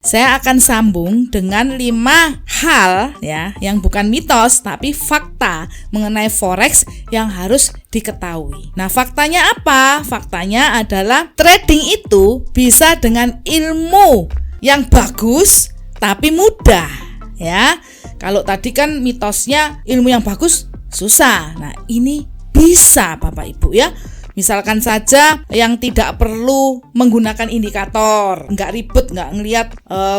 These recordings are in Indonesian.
saya akan sambung dengan 5 hal ya yang bukan mitos tapi fakta mengenai forex yang harus diketahui. Nah, faktanya apa? Faktanya adalah trading itu bisa dengan ilmu yang bagus tapi mudah ya. Kalau tadi kan mitosnya ilmu yang bagus susah. Nah, ini bisa Bapak Ibu ya. Misalkan saja yang tidak perlu menggunakan indikator, nggak ribet, nggak ngelihat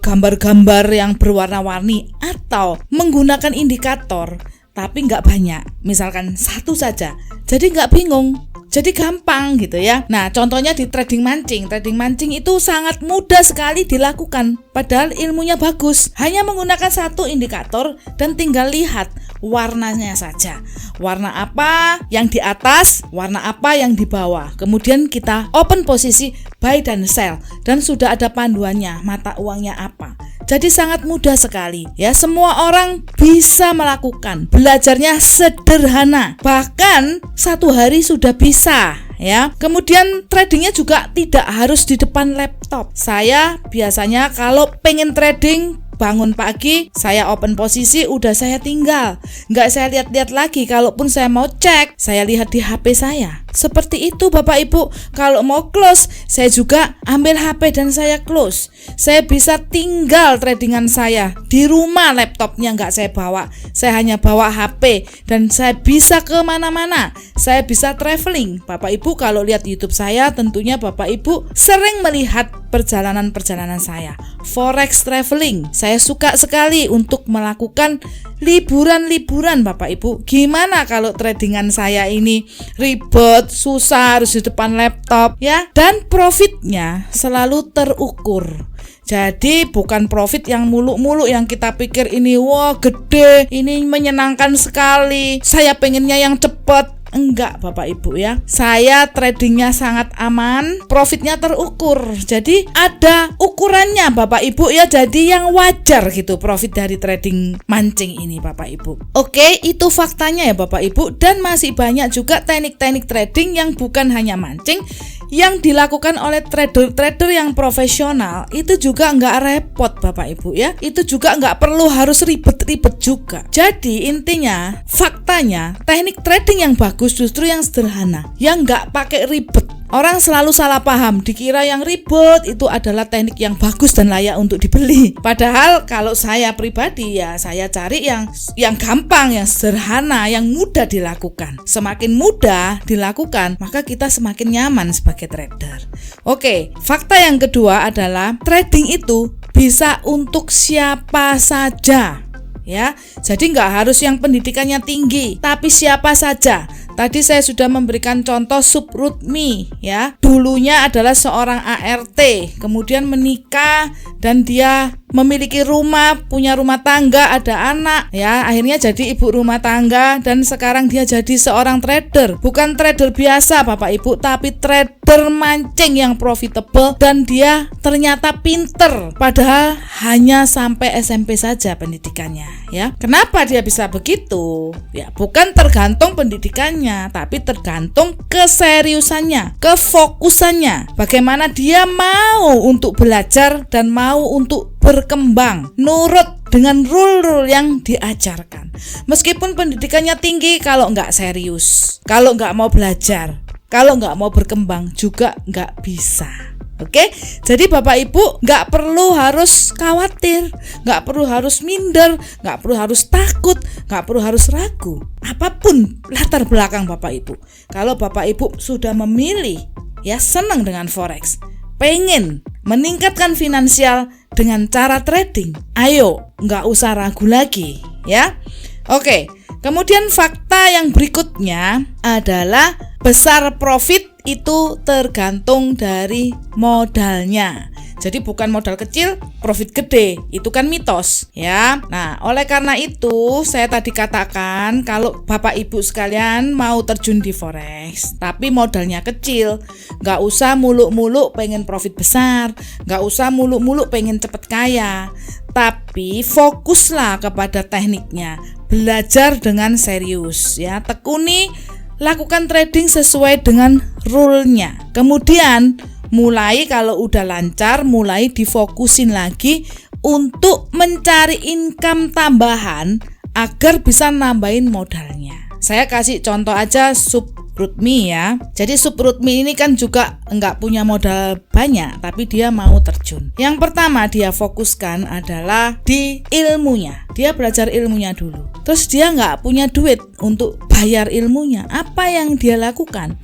gambar-gambar yang berwarna-warni, atau menggunakan indikator tapi nggak banyak, misalkan 1 saja, jadi nggak bingung, jadi gampang gitu ya. Nah, contohnya di trading mancing itu sangat mudah sekali dilakukan, padahal ilmunya bagus, hanya menggunakan 1 indikator dan tinggal lihat warnanya saja, warna apa yang di atas, warna apa yang di bawah, kemudian kita open posisi buy dan sell, dan sudah ada panduannya, mata uangnya apa. Jadi sangat mudah sekali ya, semua orang bisa melakukan, belajarnya sederhana, bahkan 1 hari sudah bisa ya. Kemudian tradingnya juga tidak harus di depan laptop. Saya biasanya kalau pengen trading, bangun pagi, saya open posisi, udah saya tinggal, nggak saya lihat-lihat lagi. Kalaupun saya mau cek, saya lihat di HP saya. Seperti itu Bapak Ibu. Kalau mau close, saya juga ambil HP dan saya close. Saya bisa tinggal tradingan saya di rumah, laptopnya nggak saya bawa, saya hanya bawa HP dan saya bisa kemana-mana. Saya bisa traveling. Bapak Ibu kalau lihat YouTube saya, tentunya Bapak Ibu sering melihat perjalanan-perjalanan saya, forex traveling. Saya suka sekali untuk melakukan liburan-liburan Bapak Ibu. Gimana kalau tradingan saya ini ribet, susah, harus di depan laptop ya, dan profitnya selalu terukur. Jadi bukan profit yang muluk-muluk yang kita pikir ini wah gede, ini menyenangkan sekali, saya pengennya yang cepat. Enggak Bapak Ibu ya, saya tradingnya sangat aman, profitnya terukur, jadi ada ukurannya Bapak Ibu ya, jadi yang wajar gitu profit dari trading mancing ini Bapak Ibu. Oke, itu faktanya ya Bapak Ibu, dan masih banyak juga teknik-teknik trading yang bukan hanya mancing, yang dilakukan oleh trader-trader yang profesional. Itu juga enggak repot Bapak Ibu ya, itu juga enggak perlu harus ribet-ribet juga. Jadi intinya, faktanya teknik trading yang bagus justru yang sederhana, yang nggak pakai ribet. Orang selalu salah paham, dikira yang ribet itu adalah teknik yang bagus dan layak untuk dibeli. Padahal kalau saya pribadi ya, saya cari yang gampang, yang sederhana, yang mudah dilakukan. Semakin mudah dilakukan, maka kita semakin nyaman sebagai trader. Oke, fakta yang kedua adalah trading itu bisa untuk siapa saja. Ya, jadi nggak harus yang pendidikannya tinggi, tapi siapa saja. Tadi saya sudah memberikan contoh Subrutmi ya. Dulunya adalah seorang ART, kemudian menikah dan dia memiliki rumah, punya rumah tangga, ada anak ya. Akhirnya jadi ibu rumah tangga dan sekarang dia jadi seorang trader. Bukan trader biasa Bapak Ibu, tapi trader mancing yang profitable, dan dia ternyata pinter padahal hanya sampai SMP saja pendidikannya ya. Kenapa dia bisa begitu? Ya, bukan tergantung pendidikannya, tapi tergantung keseriusannya, kefokusannya, bagaimana dia mau untuk belajar dan mau untuk berkembang, nurut dengan rule-rule yang diajarkan. Meskipun pendidikannya tinggi, kalau nggak serius, kalau nggak mau belajar, kalau nggak mau berkembang juga nggak bisa. Oke, jadi Bapak Ibu nggak perlu harus khawatir, nggak perlu harus minder, nggak perlu harus takut, nggak perlu harus ragu. Apapun latar belakang Bapak Ibu, kalau Bapak Ibu sudah memilih ya senang dengan forex, pengen meningkatkan finansial dengan cara trading, ayo nggak usah ragu lagi ya. Oke, kemudian fakta yang berikutnya adalah besar profit itu tergantung dari modalnya. Jadi bukan modal kecil, profit gede, itu kan mitos ya. Nah, oleh karena itu saya tadi katakan kalau Bapak Ibu sekalian mau terjun di forex tapi modalnya kecil, gak usah muluk-muluk pengen profit besar, gak usah muluk-muluk pengen cepet kaya, tapi fokuslah kepada tekniknya, belajar dengan serius ya, tekuni, lakukan trading sesuai dengan rule-nya. Kemudian mulai kalau udah lancar, mulai difokusin lagi untuk mencari income tambahan agar bisa nambahin modalnya. Saya kasih contoh aja Subrutmi ya. Jadi Subrutmi ini kan juga nggak punya modal banyak, tapi dia mau terjun. Yang pertama dia fokuskan adalah di ilmunya. Dia belajar ilmunya dulu. Terus dia nggak punya duit untuk bayar ilmunya. Apa yang dia lakukan?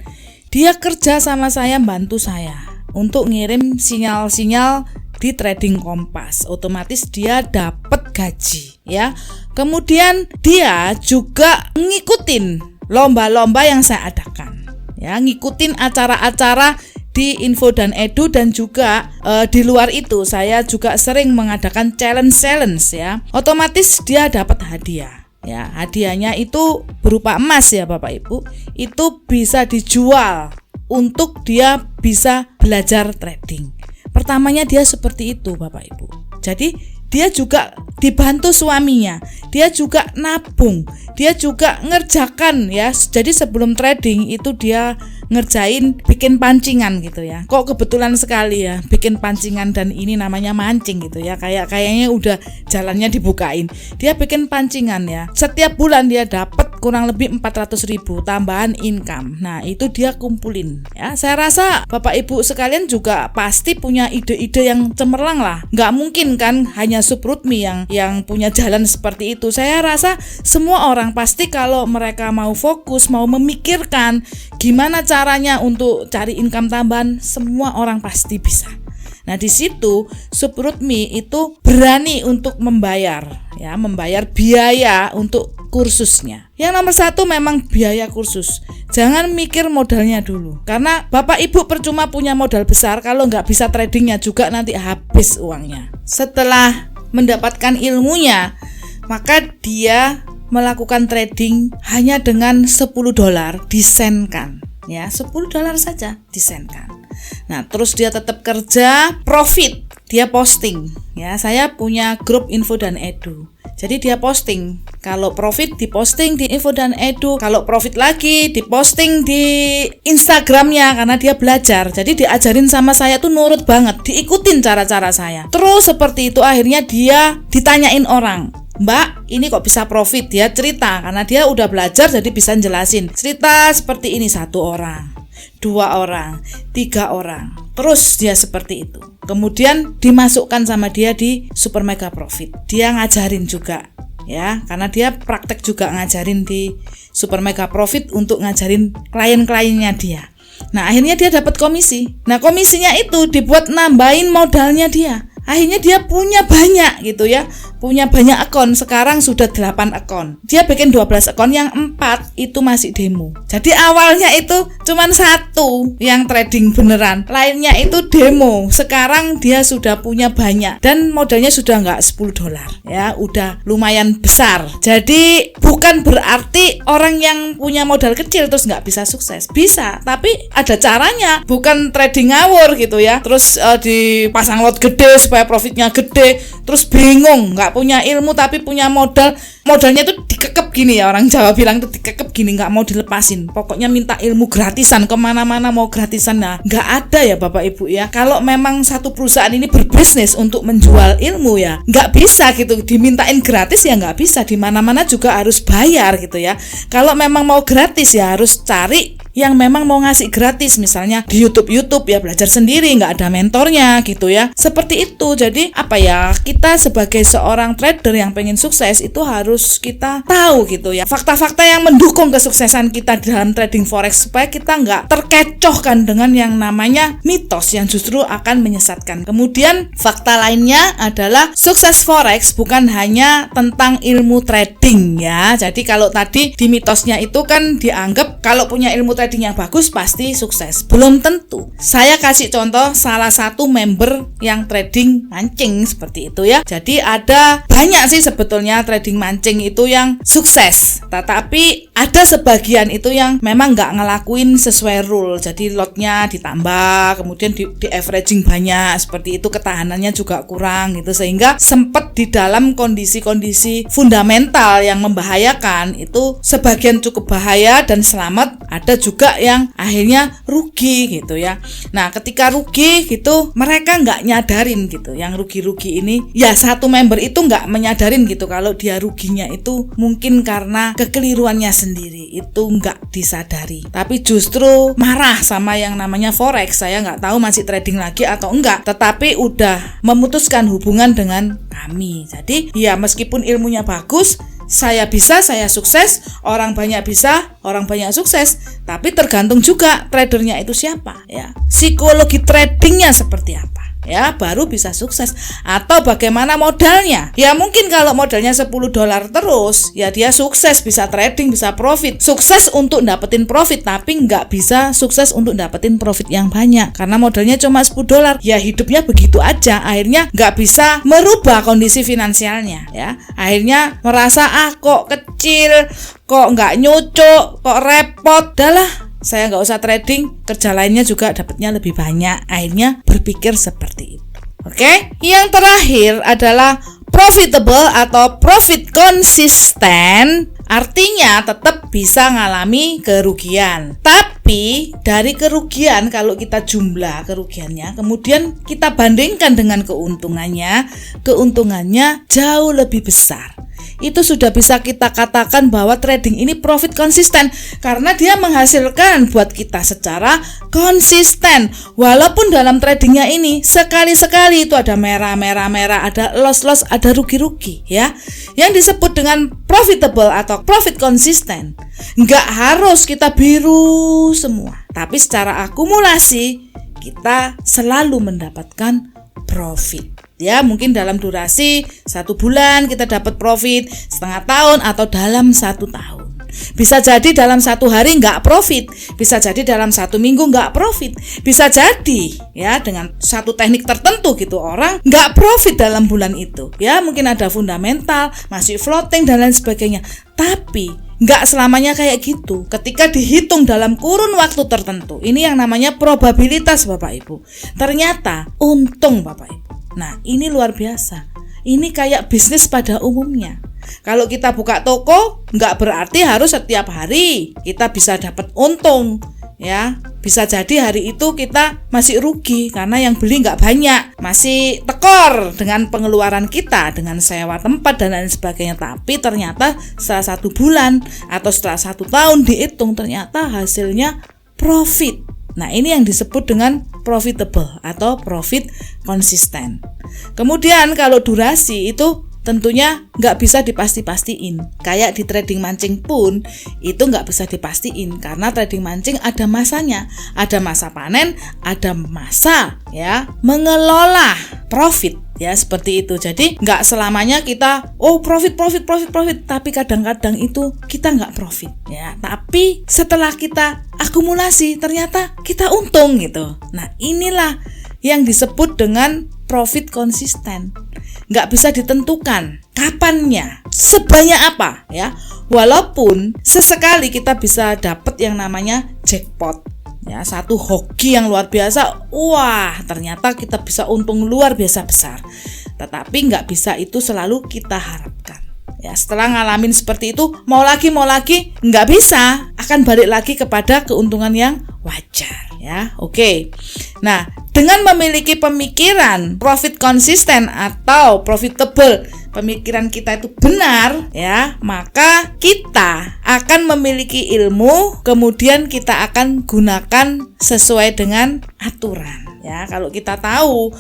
Dia kerja sama saya, bantu saya untuk ngirim sinyal-sinyal di Trading Kompas. Otomatis dia dapat gaji ya. Kemudian dia juga ngikutin lomba-lomba yang saya adakan ya, ngikutin acara-acara di Info dan Edu, dan juga di luar itu saya juga sering mengadakan challenge ya. Otomatis dia dapat hadiah ya. Hadiahnya itu berupa emas ya Bapak Ibu. Itu bisa dijual untuk dia bisa belajar trading. Pertamanya dia seperti itu Bapak Ibu. Jadi dia juga dibantu suaminya, dia juga nabung, dia juga ngerjakan ya. Jadi sebelum trading itu dia ngerjain bikin pancingan gitu ya. Kok kebetulan sekali ya bikin pancingan, dan ini namanya mancing gitu ya. Kayaknya udah jalannya dibukain. Dia bikin pancingan ya. Setiap bulan dia dapat kurang lebih 400.000 tambahan income. Nah, itu dia kumpulin ya. Saya rasa Bapak Ibu sekalian juga pasti punya ide-ide yang cemerlang lah. Nggak mungkin kan hanya Subrutmi yang punya jalan seperti itu. Saya rasa semua orang pasti kalau mereka mau fokus, mau memikirkan gimana caranya untuk cari income tambahan, semua orang pasti bisa. Nah, di situ Subrutmi itu berani untuk membayar biaya untuk kursusnya. Yang nomor satu memang biaya kursus. Jangan mikir modalnya dulu, karena Bapak Ibu percuma punya modal besar kalau nggak bisa tradingnya juga nanti habis uangnya. Setelah mendapatkan ilmunya, maka dia melakukan trading hanya dengan $10 disenkan ya, $10 saja disenkan. Nah, terus dia tetap kerja, profit dia posting ya. Saya punya grup Info dan Edu. Jadi dia posting, kalau profit diposting di Info dan Edu, kalau profit lagi diposting di Instagramnya, karena dia belajar. Jadi diajarin sama saya tuh nurut banget, diikutin cara-cara saya. Terus seperti itu akhirnya dia ditanyain orang, Mbak, ini kok bisa profit? Dia cerita, karena dia udah belajar jadi bisa jelasin. Cerita seperti ini, 1 orang, 2 orang, 3 orang. Terus dia seperti itu. Kemudian dimasukkan sama dia di Super Mega Profit. Dia ngajarin juga ya, karena dia praktek juga ngajarin di Super Mega Profit untuk ngajarin klien-kliennya dia. Nah, akhirnya dia dapat komisi. Nah, komisinya itu dibuat nambahin modalnya dia. Akhirnya dia punya banyak gitu ya. Punya banyak akun, sekarang sudah 8 akun. Dia bikin 12 akun, yang 4 itu masih demo. Jadi awalnya itu cuman 1 yang trading beneran, lainnya itu demo. Sekarang dia sudah punya banyak dan modalnya sudah nggak $10 ya, udah lumayan besar. Jadi bukan berarti orang yang punya modal kecil terus nggak bisa sukses. Bisa, tapi ada caranya. Bukan trading ngawur gitu ya. Terus dipasang lot gede supaya profitnya gede, terus bingung, nggak punya ilmu tapi punya modalnya tuh dikekep gini ya, orang Jawa bilang tuh dikekep gini, nggak mau dilepasin, pokoknya minta ilmu gratisan, kemana-mana mau gratisan. Nah, nggak ada ya Bapak Ibu ya. Kalau memang satu perusahaan ini berbisnis untuk menjual ilmu ya, nggak bisa gitu dimintain gratis ya, nggak bisa, di mana-mana juga harus bayar gitu ya. Kalau memang mau gratis ya harus cari yang memang mau ngasih gratis, misalnya di YouTube ya, belajar sendiri, nggak ada mentornya gitu ya, seperti itu. Jadi apa ya, kita sebagai seorang trader yang pengen sukses itu harus kita tahu gitu ya, fakta-fakta yang mendukung kesuksesan kita dalam trading forex, supaya kita nggak terkecohkan dengan yang namanya mitos yang justru akan menyesatkan. Kemudian fakta lainnya adalah sukses forex bukan hanya tentang ilmu trading ya. Jadi kalau tadi di mitosnya itu kan dianggap kalau punya ilmu trading yang bagus pasti sukses. Belum tentu. Saya kasih contoh salah satu member yang trading mancing seperti itu ya. Jadi ada banyak sih sebetulnya trading mancing itu yang sukses, tetapi ada sebagian itu yang memang nggak ngelakuin sesuai rule, jadi lotnya ditambah, kemudian di averaging banyak, seperti itu ketahanannya juga kurang gitu, sehingga sempat di dalam kondisi-kondisi fundamental yang membahayakan itu sebagian cukup bahaya dan selamat, ada juga yang akhirnya rugi gitu ya. Nah ketika rugi gitu mereka nggak nyadarin gitu, yang rugi-rugi ini ya satu member itu nggak menyadarin gitu kalau dia ruginya itu mungkin karena kekeliruannya sendiri, itu nggak disadari, tapi justru marah sama yang namanya forex. Saya nggak tahu masih trading lagi atau enggak, tetapi udah memutuskan hubungan dengan kami. Jadi ya meskipun ilmunya bagus, saya bisa, saya sukses, orang banyak bisa, orang banyak sukses, tapi tergantung juga tradernya itu siapa ya, psikologi tradingnya seperti apa ya, baru bisa sukses. Atau bagaimana modalnya, ya mungkin kalau modalnya $10 terus ya dia sukses, bisa trading, bisa profit, sukses untuk dapetin profit, tapi nggak bisa sukses untuk dapetin profit yang banyak karena modalnya cuma $10. Ya hidupnya begitu aja, akhirnya nggak bisa merubah kondisi finansialnya ya, akhirnya merasa kok kecil, kok nggak nyucuk, kok repot, udahlah saya nggak usah trading, kerja lainnya juga dapatnya lebih banyak, akhirnya berpikir seperti itu. Oke, yang terakhir adalah profitable atau profit konsisten, artinya tetap bisa ngalami kerugian, tapi dari kerugian kalau kita jumlah kerugiannya kemudian kita bandingkan dengan keuntungannya jauh lebih besar, itu sudah bisa kita katakan bahwa trading ini profit konsisten karena dia menghasilkan buat kita secara konsisten. Walaupun dalam tradingnya ini sekali-sekali itu ada merah, ada loss, ada rugi-rugi ya. Yang disebut dengan profitable atau profit konsisten, nggak harus kita biru semua, tapi secara akumulasi kita selalu mendapatkan profit. Ya mungkin dalam durasi 1 bulan kita dapat profit, setengah tahun atau dalam 1 tahun. Bisa jadi dalam 1 hari nggak profit, bisa jadi dalam 1 minggu nggak profit, bisa jadi ya dengan satu teknik tertentu gitu orang nggak profit dalam bulan itu. Ya mungkin ada fundamental, masih floating dan lain sebagainya. Tapi nggak selamanya kayak gitu. Ketika dihitung dalam kurun waktu tertentu, ini yang namanya probabilitas Bapak Ibu. Ternyata untung Bapak Ibu. Nah ini luar biasa. Ini kayak bisnis pada umumnya. Kalau kita buka toko, nggak berarti harus setiap hari kita bisa dapat untung. Ya, bisa jadi hari itu kita masih rugi karena yang beli nggak banyak, masih tekor dengan pengeluaran kita, dengan sewa tempat dan lain sebagainya. Tapi ternyata setelah 1 bulan atau setelah 1 tahun dihitung ternyata hasilnya profit. Nah ini yang disebut dengan profitable atau profit konsisten. Kemudian kalau durasi itu tentunya nggak bisa dipasti-pastiin. Kayak di trading mancing pun itu nggak bisa dipastiin karena trading mancing ada masanya, ada masa panen, ada masa ya mengelola profit ya seperti itu. Jadi nggak selamanya kita profit, tapi kadang-kadang itu kita nggak profit ya. Tapi setelah kita akumulasi ternyata kita untung gitu. Nah inilah yang disebut dengan profit konsisten. Nggak bisa ditentukan kapannya, sebanyak apa ya. Walaupun sesekali kita bisa dapat yang namanya jackpot ya, satu hoki yang luar biasa, wah ternyata kita bisa untung luar biasa besar. Tetapi nggak bisa itu selalu kita harapkan ya. Setelah ngalamin seperti itu mau lagi nggak bisa, akan balik lagi kepada keuntungan yang wajar ya. Oke. Nah dengan memiliki pemikiran profit konsisten atau profitable, pemikiran kita itu benar ya, maka kita akan memiliki ilmu, kemudian kita akan gunakan sesuai dengan aturan ya. Kalau kita tahu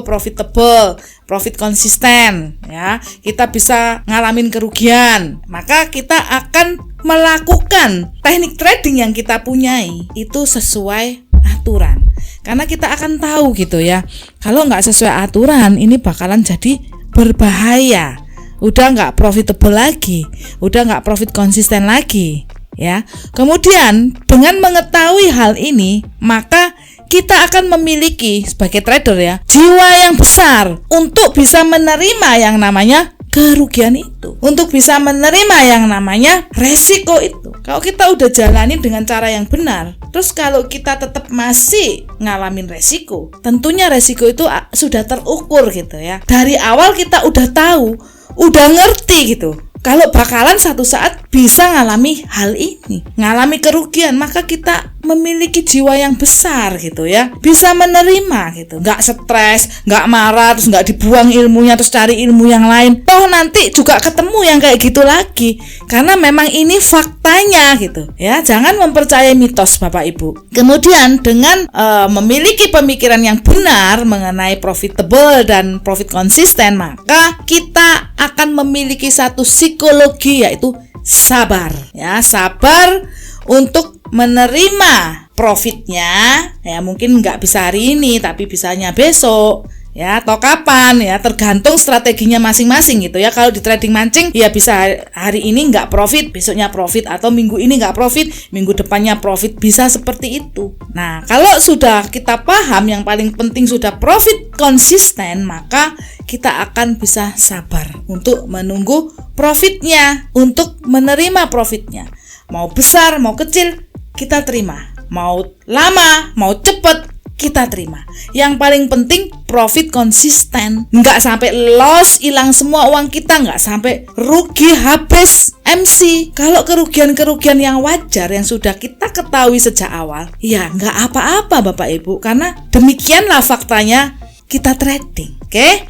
profitable, profit konsisten ya, kita bisa ngalamin kerugian, maka kita akan melakukan teknik trading yang kita punyai itu sesuai aturan. Karena kita akan tahu gitu ya, kalau nggak sesuai aturan ini bakalan jadi berbahaya. Udah nggak profitable lagi, udah nggak profit konsisten lagi ya. Kemudian dengan mengetahui hal ini, maka kita akan memiliki sebagai trader ya jiwa yang besar untuk bisa menerima yang namanya kerugian itu, untuk bisa menerima yang namanya resiko itu. Kalau kita udah jalanin dengan cara yang benar, terus kalau kita tetap masih ngalamin resiko, tentunya resiko itu sudah terukur gitu ya. Dari awal kita udah tahu, udah ngerti gitu, kalau bakalan satu saat bisa ngalami hal ini, ngalami kerugian, maka kita memiliki jiwa yang besar gitu ya, bisa menerima gitu, nggak stres, nggak marah, terus nggak dibuang ilmunya terus cari ilmu yang lain. Toh nanti juga ketemu yang kayak gitu lagi, karena memang ini faktanya gitu ya. Jangan mempercayai mitos Bapak Ibu. Kemudian dengan memiliki pemikiran yang benar mengenai profitable dan profit konsisten, maka kita akan memiliki satu psikologi, yaitu sabar ya, sabar untuk menerima profitnya ya. Mungkin nggak bisa hari ini tapi bisanya besok ya, atau kapan ya, tergantung strateginya masing-masing gitu ya. Kalau di trading mancing ya bisa hari ini nggak profit, besoknya profit, atau minggu ini nggak profit, minggu depannya profit, bisa seperti itu. Nah, kalau sudah kita paham, yang paling penting sudah profit konsisten, maka kita akan bisa sabar untuk menunggu profitnya, untuk menerima profitnya. Mau besar, mau kecil, kita terima. Mau lama, mau cepet, kita terima. Yang paling penting profit konsisten, nggak sampai loss, hilang semua uang kita, nggak sampai rugi habis MC. Kalau kerugian-kerugian yang wajar yang sudah kita ketahui sejak awal, ya nggak apa-apa Bapak Ibu, karena demikianlah faktanya kita trading. Oke?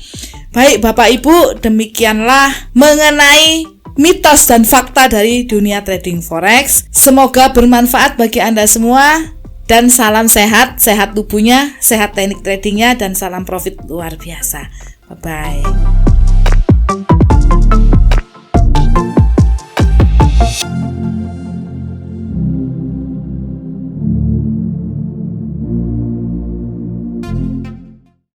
Baik Bapak Ibu, demikianlah mengenai mitos dan fakta dari dunia trading forex. Semoga bermanfaat bagi Anda semua. Dan salam sehat, sehat tubuhnya, sehat teknik tradingnya, dan salam profit luar biasa. Bye-bye.